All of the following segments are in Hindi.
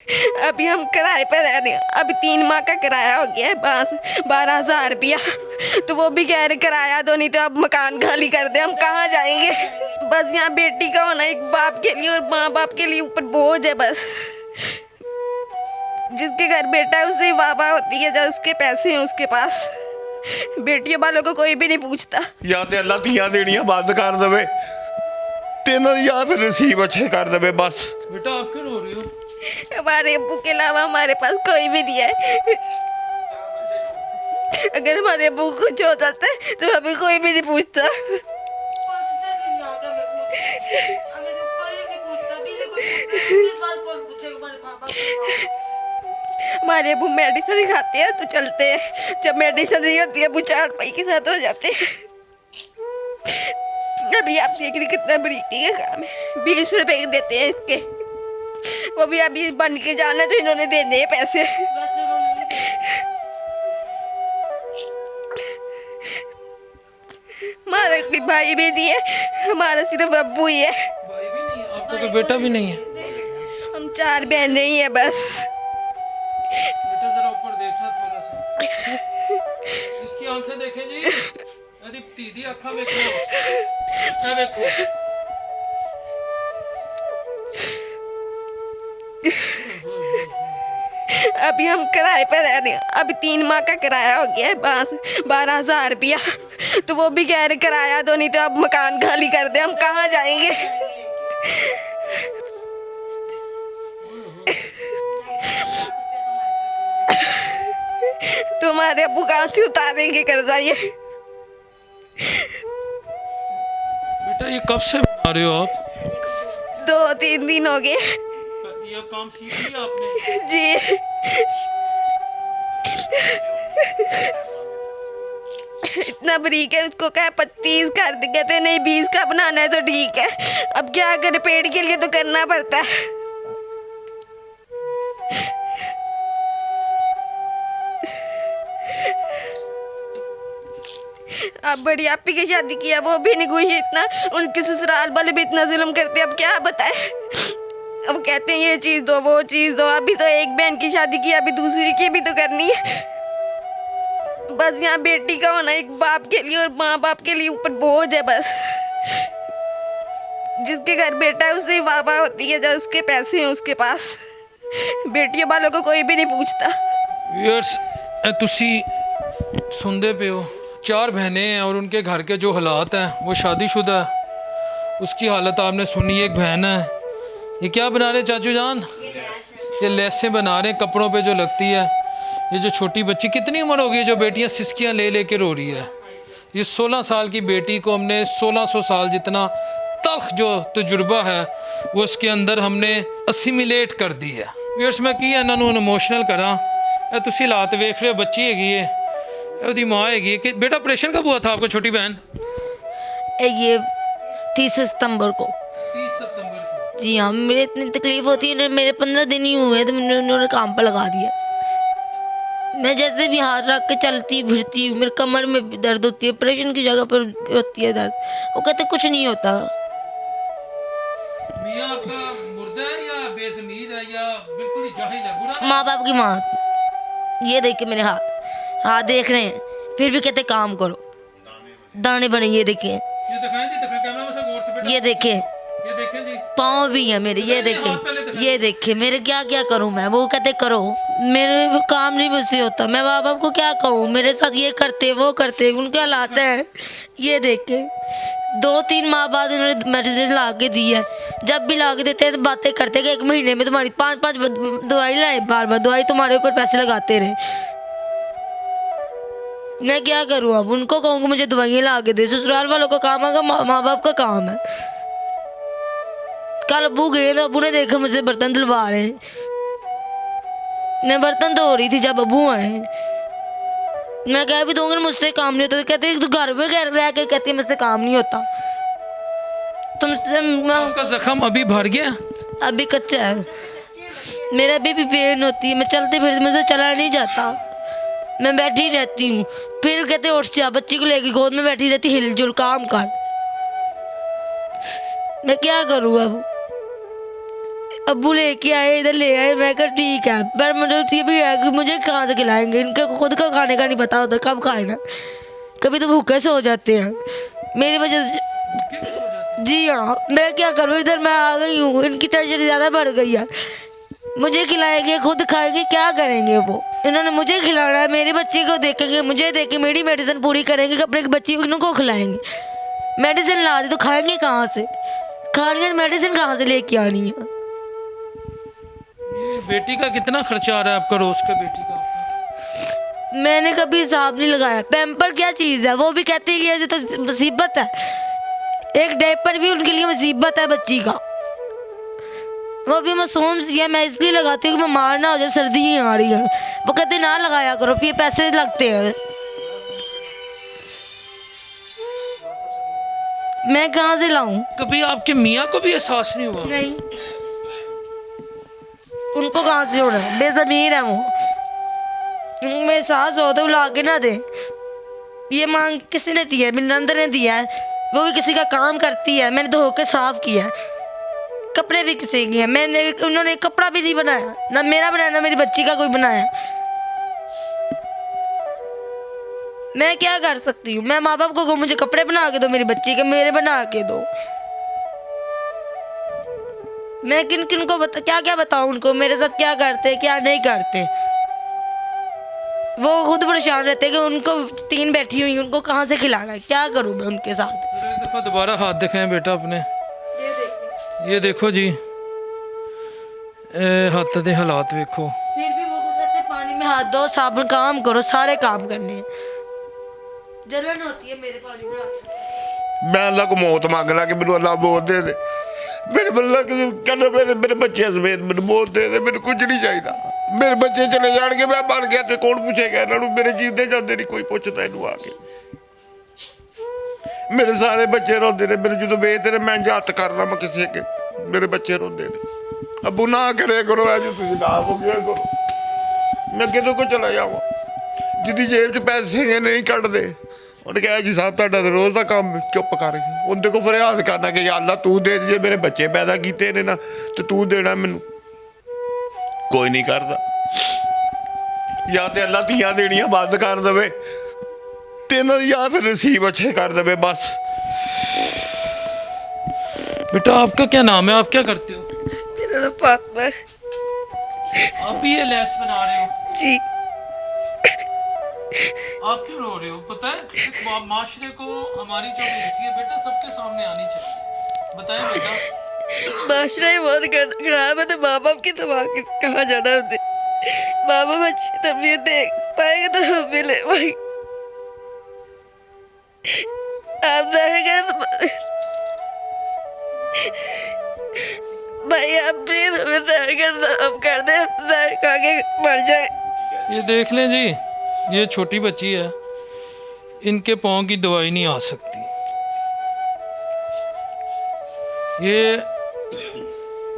अभी हम किराए पर रह रहे हैं। अभी 3 माह का किराया हो गया है 12,000 रुपया। तो वो भी कह रहे किराया दो, नहीं तो अब मकान खाली कर दे। हम कहाँ जाएंगे? बस यहाँ बेटी का होना एक बाप के लिए और माँ बाप के लिए ऊपर बोझ है। बस जिसके घर बेटा है उससे वाह वाह होती है, जब उसके पैसे हैं उसके पास। बेटियों वालों को कोई भी नहीं पूछता। या तो अल्लाह तियां देनियां बंद कर दे तेन, या फिर नसीब अच्छे कर दे बस। बेटा आप क्यों रो रही हो? हमारे अब्बू के अलावा हमारे पास कोई भी नहीं है। अगर हमारे अब्बू को कुछ हो जाता है तो हमें कोई भी नहीं पूछता। हमारे अब्बू मेडिसिन खाते हैं तो चलते हैं, जब मेडिसिन नहीं होती है अब्बू चारपाई के साथ हो जाते हैं। अभी आप देख रहे कितना बरीकी का काम है। 20 रुपए देते हैं इसके, वो भी अभी बन के जाना तो इन्होंने देने हैं पैसे। हमारा कोई भाई भी नहीं है, हमारा सिर्फ अब्बू ही है। भाई भी नहीं है आपका? कोई बेटा भी नहीं है? हम 4 बहनें ही है बस। बेटा जरा ऊपर देखना थोड़ा सा, इसकी आंखें देखें जी। अरे दीदी आंखें देखो, क्या देखो। अभी हम किराए पर रह रहे हैं। अभी 3 माह का किराया हो गया है 12,000 रुपया। तो वो भी कह रहे किराया दो, नहीं तो अब मकान खाली कर दे। हम कहाँ जाएंगे? तुम्हारे अब्बू कहाँ से उतारेंगे कर्जा ये? बेटा ये कब से बना रहे हो आप? 2-3 दिन हो गए ये काम सीख लिया आपने? जी। इतना बरीक है, उसको क्या 25 कर दे, कहते नहीं 20 का बनाना है तो ठीक है। अब क्या करे, पेड़ के लिए तो करना पड़ता है। अब बड़ी आपी की शादी किया, वो भी नहीं खुश इतना। उनके ससुराल वाले भी इतना जुल्म करते, अब क्या बताए। अब कहते हैं ये चीज दो वो चीज दो। अभी तो एक बहन की शादी की, अभी दूसरी की भी तो करनी है। बस यहाँ बेटी का होना एक बाप के लिए और माँ बाप के लिए ऊपर बोझ है। बस जिसके घर बेटा है उससे वाह वाह होती है, जब उसके पैसे हैं उसके पास। बेटियों वालों को कोई भी नहीं पूछता। व्यूअर्स तुसी सुनते पे हो, 4 बहनें हैं और उनके घर के जो हालात हैं, वो शादीशुदा है, उसकी हालत आपने सुनी। एक बहन है, ये क्या बना रहे चाचू जान? ये लेसें बना रहे हैं कपड़ों पे जो लगती है। ये जो छोटी बच्ची, कितनी उम्र हो गई जो बेटियां सिसकियां ले लेके रो रही है? ये 16 साल की बेटी को हमने 1600 साल जितना तल्ख जो तजुर्बा है वो उसके अंदर हमने असिमिलेट कर दी है। व्यूअर्स मैं की इन्होंने इमोशनल करा। तुसी हालात वेख रहे हो, बच्ची हैगी है, ਉਹਦੀ माँ हैगी कि बेटा ऑपरेशन कब हुआ था आपको छोटी बहन? ये 30 सितंबर को। 30 सितंबर को। जी हाँ, मेरे इतनी तकलीफ होती है, मेरे 15 दिन ही हुए तो उन्होंने काम पर लगा दिया। मैं जैसे भी हाथ रख के चलती फिरती हूँ, मेरे कमर में दर्द होती है, ऑपरेशन की जगह पर होती है दर्द। वो कहते कुछ नहीं होता। मियाँ आपका मुर्दा है या बेज़मीर है या बिल्कुल ही जाहिल है? बुरा माँ बाप की माँ, ये देखे मेरे हाथ देख रहे हैं, फिर भी कहते काम करो, दाने बने। ये देखें, ये दिखाएं जी, दिखा कैमरा में से गौर से बेटा। ये देखें, ये देखें जी, पाँव भी है मेरे, ये देखें, ये देखें मेरे। क्या क्या करूं मैं? वो कहते करो, मेरे काम नहीं मुझसे होता। मैं माँ बाप को क्या कहूँ, मेरे साथ ये करते वो करते, उनके हालात हैं। ये देखें, 2-3 माह बाद उन्होंने मेडिसिन ला के दी है। जब भी ला के देते हैं तो बातें करते कि 1 महीने में तुम्हारी 5-5 दवाई लाए, बार बार दवाई तुम्हारे ऊपर पैसे लगाते रहे। मैं क्या करूँ अब? उनको कहूँगा मुझे दवाइयाँ ला के दे, ससुराल वालों का काम है, माँ बाप का काम है। कल अबू गए तो अबू ने देखा मुझसे बर्तन धुलवा रहे हैं। मैं बर्तन धो रही थी जब अबू आए। मैं कह भी दूंगी मुझसे काम नहीं होता, तो कहते तू घर में रह के कहती है मुझसे काम नहीं होता। तुमसे आपका जख्म अभी भर गया? अभी कच्चा है, मेरा अभी भी पेन होती है। मैं चलते फिरते मुझसे चला नहीं जाता, मैं बैठी रहती हूँ। फिर कहते उठ जा, बच्ची को लेके गोद में बैठी रहती, हिलजुल काम कर। मैं क्या करूँ अब? अब्बू लेके आए, इधर ले आए। मैं कहा ठीक है, पर मुझे ये भी है कि मुझे कहाँ से खिलाएंगे, इनके खुद का खाने का नहीं पता होता कब खाए ना। कभी तो भूखे से हो जाते हैं मेरी वजह से। जी हाँ, मैं क्या करूँ, इधर मैं आ गई हूँ, इनकी टेंशन ज़्यादा बढ़ गई है। मुझे खिलाएंगे, खुद खाएंगे, क्या करेंगे वो। इन्होंने मुझे खिलाना है, मेरे बच्चे को देखेंगे, मुझे देख के मेरी मेडिसिन पूरी करेंगे, कपड़े की बच्ची इनको खिलाएंगे। मेडिसिन ला दी तो खाएंगे कहाँ से, खाएंगे मेडिसिन कहाँ से लेके आनी है। ये बेटी का कितना खर्चा आ रहा है आपका रोज का बेटी का? मैंने कभी हिसाब नहीं लगाया। पैम्पर क्या चीज़ है, वो भी कहती है कि ये तो मुसीबत है। एक डायपर भी उनके लिए मुसीबत है बच्ची का, वो भी मासूम सी है। मैं इसलिए लगाती हूँ कि मैं मार ना हो जाए, सर्दी ही आ रही है। वो कहते ना लगाया करो, ये पैसे लगते हैं। मैं कहाँ से लाऊं? कभी आपके मियाँ को भी एहसास नहीं हुआ? नहीं, उनको कहाँ से होना, बेज़मीर है वो। उनमें एहसास हो तो ला के ना दे। ये मांग किसने दी है? मेरी नंद ने दिया है, वो भी किसी का काम करती है, मैंने धो के साफ किया है। कपड़े भी किसी के हैं, मैंने उन्होंने कपड़ा भी नहीं बनाया, ना मेरा बनाया ना मेरी बच्ची का कोई बनाया। मैं क्या कर सकती हूँ? मैं माँ बाप को कहूँ मुझे कपड़े बना के दो, मेरी बच्ची के मेरे बना के दो। मैं किन किन को क्या क्या बताऊँ उनको, मेरे साथ क्या करते क्या नहीं करते। वो खुद परेशान रहते हैं कि उनको 3 बैठी हुई, उनको कहाँ से खिलाना है, क्या करूँ मैं उनके साथ। एक दफ़ा दोबारा हाथ दिखाएं बेटा अपने। ये देखो जी, हाथ के हालात देखो। फिर भी वो कहते पानी में हाथ दो, साबुन, काम करो, सारे काम करने हैं। जलन होती है मेरे पानी में हाथ। मैं अल्लाह को मौत मांग ला कि मैनू अल्लाह मौत दे दे। मेरे बल्ला कहना मेरे बच्चे समेत मैनू मौत दे दे, मैनू कुछ नहीं चाहिए। मेरे बच्चे चले जाएंगे, मैं मर गया तो कौन पूछेगा इन्होंने? मेरे जीते जाते नहीं कोई पूछता इनू आके। मेरे सारे बच्चे रोंदे ने, मेरे जो बेचते ने, मैं हत्थ करना मैं किसी के, मेरे बच्चे रोंदे ने। अबू ना करे करो, ऐसे तुम ना हो गया करो। मैं कितों को चला जावा जिदी जेब च पैसे नहीं कटते। उन्हें कहा जी साहब तुहाडा रोज़ का काम, चुप कर। उनके को फरियाद करना कि अल्लाह तू दे, जे मेरे बच्चे पैदा किए ने ना तो तू देना मैनू। कोई नहीं करता, या तो अल्लाह धियां देनियां बंद कर दे तेन, या फिर नसीब अच्छे कर दे बस। बेटा आपका क्या नाम है, आप क्या करते हो? मेरा नाम फातिमा है। आप भी ये लैस बना रहे हो? जी। आप क्यों रो रहे हो? पता है माशरे को हमारी जो हैसियत बेटा सबके सामने आनी चाहिए। बताएं बेटा। माशरा ही बहुत खराब है, तो माँ बाप की तबाह कहाँ जाना होते। माँ बाप अच्छी तरबियत देख पाएंगे तो हम मिले भाई। आप जाहिर करें तो भाई आप प्लीज हमें जाहिर कर, हम कर दे, हम जाहिर खा के मर जाए। ये देख लें जी, ये छोटी बच्ची है, इनके पाँव की दवाई नहीं आ सकती।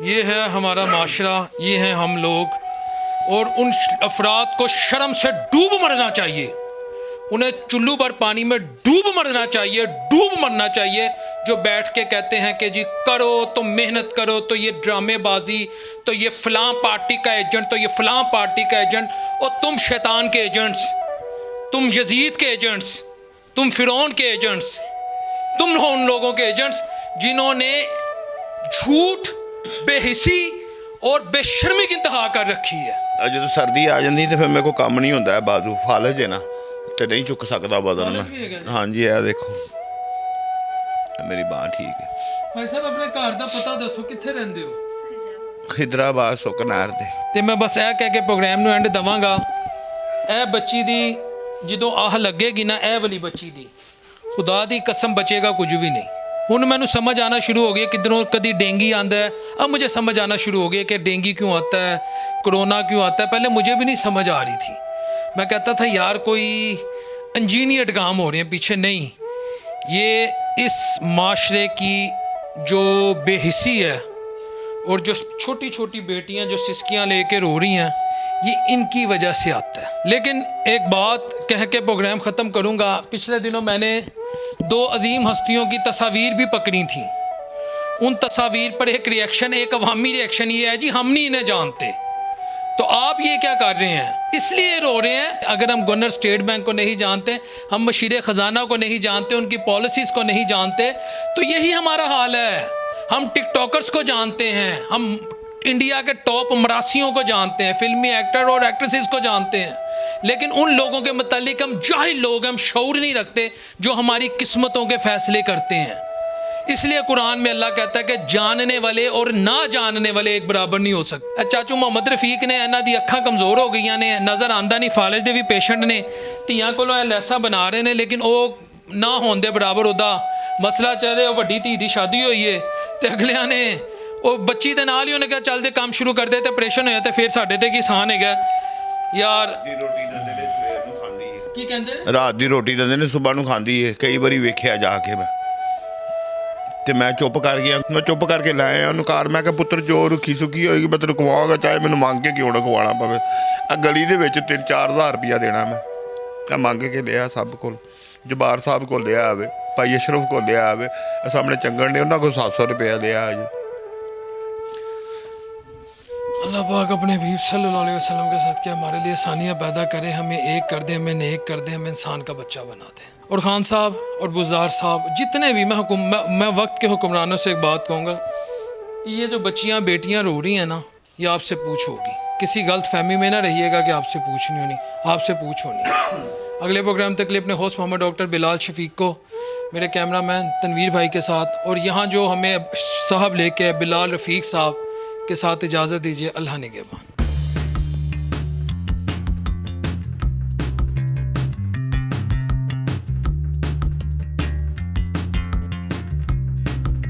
ये है हमारा माशरा, ये हैं हम लोग। और उन अफराद को शर्म से डूब मरना चाहिए, उन्हें चुल्लू भर पानी में डूब मरना चाहिए, डूब मरना चाहिए, जो बैठ के कहते हैं कि जी करो तो मेहनत करो, तो ये ड्रामेबाजी, तो ये फलां पार्टी का एजेंट, तो ये फलां पार्टी का एजेंट। और तुम शैतान के एजेंट्स, तुम यजीद के एजेंट्स, तुम फिरौन के एजेंट्स, तुम हो उन लोगों के एजेंट्स जिन्होंने झूठ, बेहिसी और बेशर्मी की इंतहा कर रखी है। जो सर्दी आ जाती तो फिर मेरे को काम नहीं होता है, बाजू फालज है ना, तो नहीं चुक सकता वजन में। हाँ जी, यह देखो मेरी बांह ठीक है। भाई साहब अपने घर का पता दसो, कित्थे रहंदे हो? खिदराबाद सुकनार दे। ਤੇ ਮੈਂ ਬਸ ਇਹ ਕਹਿ ਕੇ ਪ੍ਰੋਗਰਾਮ ਨੂੰ ਐਂਡ ਦਵਾਂਗਾ। ਇਹ ਬੱਚੀ ਦੀ ਜਦੋਂ ਆਹ ਲੱਗੇਗੀ ਨਾ, ਇਹ ਵਾਲੀ ਬੱਚੀ ਦੀ ਖੁਦਾ ਦੀ ਕਸਮ ਬਚੇਗਾ ਕੁਝ ਵੀ ਨਹੀਂ। ਹੁਣ ਮੈਨੂੰ समझ आना शुरू हो गया, किधरों कभी डेंगू आता है, अब मुझे समझ आना शुरू हो गया कि डेंगू क्यों आता है, कोरोना क्यों आता है। पहले मुझे भी नहीं समझ आ रही थी, मैं कहता था यार कोई इंजीनियर्ड काम हो रहे हैं पीछे। नहीं, ये इस माशरे की जो बेहिसी है और जो छोटी छोटी बेटियां जो सिसकियां लेके रो रही हैं, ये इनकी वजह से आता है। लेकिन एक बात कह के प्रोग्राम ख़त्म करूँगा। पिछले दिनों मैंने 2 अजीम हस्तियों की तस्वीर भी पकड़ी थी, उन तस्वीर पर एक रिएक्शन, एक अवामी रिएक्शन ये है जी हम नहीं इन्हें जानते। तो आप ये क्या कर रहे हैं, इसलिए रो रहे हैं। अगर हम गवर्नर स्टेट बैंक को नहीं जानते, हम मशीर ख़जाना को नहीं जानते, उनकी पॉलिसीज़ को नहीं जानते, तो यही हमारा हाल है। हम टिकटॉकर्स को जानते हैं, हम इंडिया के टॉप मरासियों को जानते हैं, फिल्मी एक्टर और एक्ट्रेसेस को जानते हैं, लेकिन उन लोगों के मुतालिक हम जाहिल लोग, हम शऊर नहीं रखते जो हमारी किस्मतों के फैसले करते हैं। इसलिए कुरान में अल्लाह कहता है कि जानने वाले और ना जानने वाले एक बराबर नहीं हो सकते। चाचू मोहम्मद रफीक ने इन्हां दी अखां कमज़ोर हो गई ने, नज़र आंदा नहीं, फालिज दे भी पेशेंट ने, ਧੀਆਂ ਕੋਲੋਂ ਇਹ ਲੈਸਾ बना रहे हैं, लेकिन ਉਹ ना होने दे बराबर ਉਹਦਾ मसला चल रहा है। ਵੱਡੀ ਧੀ ਦੀ शादी हुई है ਤੇ ਅਗਲਿਆਂ ਨੇ ਉਹ ਬੱਚੀ ਦੇ ਨਾਲ ਹੀ ਉਹਨੇ ਕਿਹਾ ਚੱਲ ਦੇ ਕੰਮ ਸ਼ੁਰੂ ਕਰ ਦੇ ਤੇ ਆਪਰੇਸ਼ਨ ਹੋਇਆ ਤੇ ਫਿਰ ਸਾਡੇ ਤੇ ਕੀ ਆਸਾਨ ਹੈਗਾ ਯਾਰ। ਦੀ ਰੋਟੀ ਦਿੰਦੇ ਨੇ ਸਵੇਰ ਨੂੰ ਖਾਂਦੀ ਹੈ, ਕੀ ਕਹਿੰਦੇ ਨੇ ਰਾਤ ਦੀ ਰੋਟੀ ਦਿੰਦੇ ਨੇ ਸਵੇਰ ਨੂੰ ਖਾਂਦੀ ਹੈ। ਕਈ ਵਾਰੀ ਵੇਖਿਆ ਜਾ ਕੇ ਮੈਂ ਤੇ ਮੈਂ ਚੁੱਪ ਕਰ ਗਿਆ, ਮੈਂ ਚੁੱਪ ਕਰਕੇ ਲੈ ਆਇਆ ਉਹਨੂੰ ਘਰ। ਮੈਂ ਕਿਹਾ ਪੁੱਤਰ ਜੋ ਰੁੱਖੀ ਸੁੱਕੀ ਹੋਏਗੀ ਮੈਂ ਤੈਨੂੰ ਖਵਾਵਾਂਗਾ, ਚਾਹੇ ਮੈਨੂੰ ਮੰਗ ਕੇ ਕਿਉਂ ਨਾ ਖਵਾਉਣਾ ਪਵੇ। ਆ ਗਲੀ ਦੇ ਵਿੱਚ 3-4 ਹਜ਼ਾਰ ਰੁਪਇਆ ਦੇਣਾ ਮੈਂ ਮੰਗ ਕੇ ਲਿਆ ਸਭ ਕੋਲ, ਜਬਾਰ ਸਾਹਿਬ ਕੋਲ ਲਿਆ ਆਵੇ, ਭਾਈ ਅਸ਼ਰਫ ਕੋਲ ਲਿਆ ਆਵੇ, ਸਾਹਮਣੇ ਚੰਗਣ ਨੇ ਉਹਨਾਂ ਕੋਲ 700 ਰੁਪਇਆ ਲਿਆ ਅਜੇ। अल्लाह पाक अपने हबीब सल्लल्लाहु अलैहि वसल्लम के साथ के हमारे लिए आसानियाँ पैदा करे, हमें एक कर दे, हमें नेक कर दे, हमें इंसान का बच्चा बना दे। और ख़ान साहब और बुज़दार साहब जितने भी मैं वक्त के हुक्मरानों से एक बात कहूँगा, ये जो बच्चियाँ बेटियाँ रो रही हैं ना, ये आपसे पूछ होगी, किसी गलत फहमी में ना रहिएगा कि आपसे पूछ नहीं होनी, आपसे पूछ होनी है। अगले प्रोग्राम तक लिए अपने होस्ट मोहम्मद डॉक्टर बिलाल शफीक को, मेरे कैमरामैन तनवीर भाई के साथ और यहाँ जो हमें साहब लेके बिलाल रफ़ीक साहब के साथ इजाज़त दीजिए। अल्लाह निगहबान।